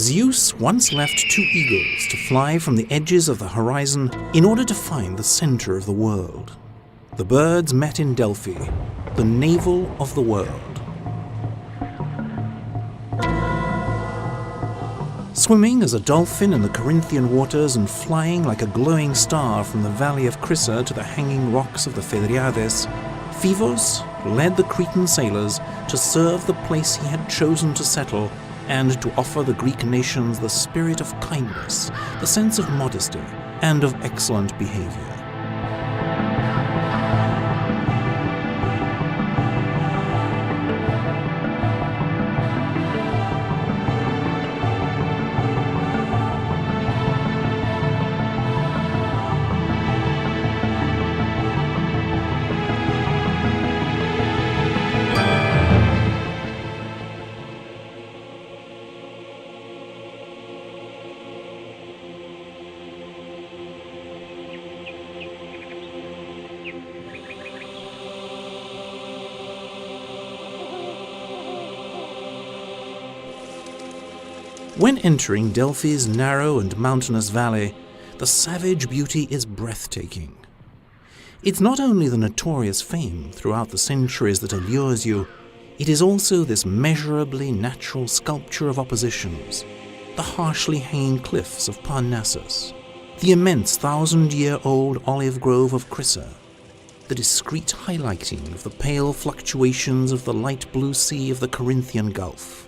Zeus once left 2 eagles to fly from the edges of the horizon in order to find the center of the world. The birds met in Delphi, the navel of the world. Swimming as a dolphin in the Corinthian waters and flying like a glowing star from the valley of Crissa to the hanging rocks of the Phedriades, Phevos led the Cretan sailors to serve the place he had chosen to settle and to offer the Greek nations the spirit of kindness, the sense of modesty, and of excellent behavior. When entering Delphi's narrow and mountainous valley, the savage beauty is breathtaking. It's not only the notorious fame throughout the centuries that allures you, it is also this measurably natural sculpture of oppositions, the harshly hanging cliffs of Parnassus, the immense 1,000-year-old olive grove of Crissa, the discreet highlighting of the pale fluctuations of the light blue sea of the Corinthian Gulf.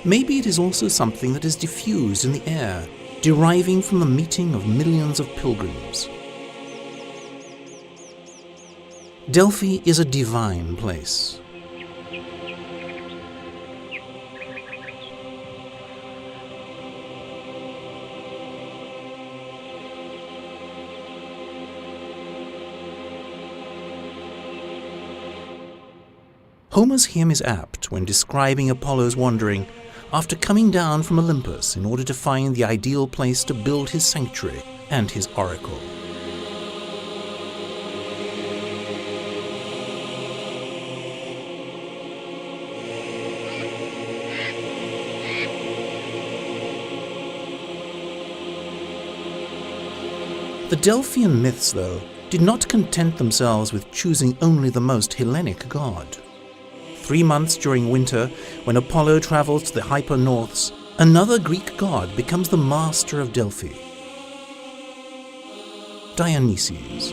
Maybe it is also something that is diffused in the air, deriving from the meeting of millions of pilgrims. Delphi is a divine place. Homer's hymn is apt when describing Apollo's wandering after coming down from Olympus in order to find the ideal place to build his sanctuary and his oracle. The Delphian myths, though, did not content themselves with choosing only the most Hellenic god. 3 months during winter, when Apollo travels to the hyper-norths, another Greek god becomes the master of Delphi, Dionysus.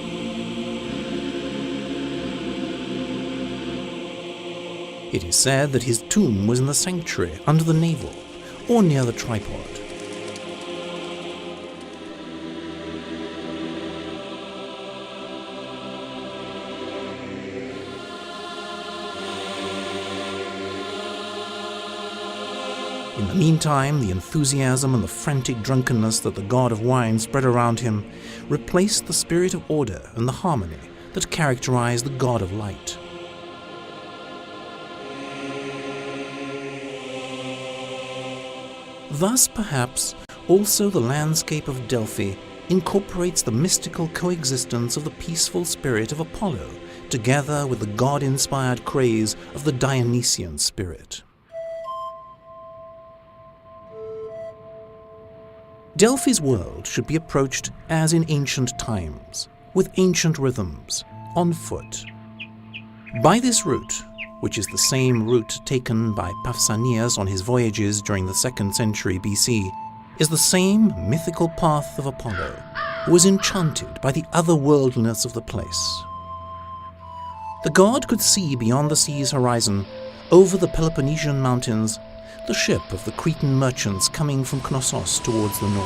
It is said that his tomb was in the sanctuary under the navel, or near the tripod. In the meantime, the enthusiasm and the frantic drunkenness that the god of wine spread around him replaced the spirit of order and the harmony that characterized the god of light. Thus, perhaps, also the landscape of Delphi incorporates the mystical coexistence of the peaceful spirit of Apollo, together with the god-inspired craze of the Dionysian spirit. Delphi's world should be approached as in ancient times, with ancient rhythms, on foot. By this route, which is the same route taken by Pausanias on his voyages during the 2nd century BC, is the same mythical path of Apollo, who was enchanted by the otherworldliness of the place. The god could see beyond the sea's horizon, over the Peloponnesian mountains, the ship of the Cretan merchants coming from Knossos towards the north.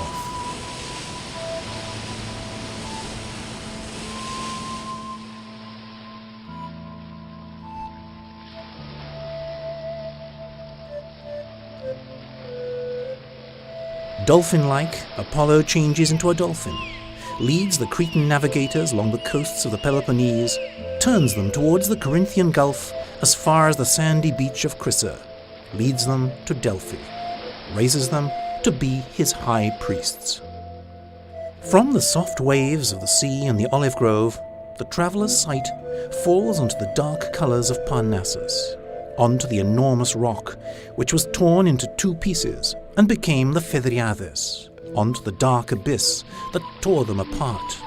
Dolphin-like, Apollo changes into a dolphin, leads the Cretan navigators along the coasts of the Peloponnese, turns them towards the Corinthian Gulf as far as the sandy beach of Crissa, leads them to Delphi, raises them to be his high priests. From the soft waves of the sea and the olive grove, the traveller's sight falls onto the dark colors of Parnassus, onto the enormous rock, which was torn into two pieces and became the Phedriades, onto the dark abyss that tore them apart.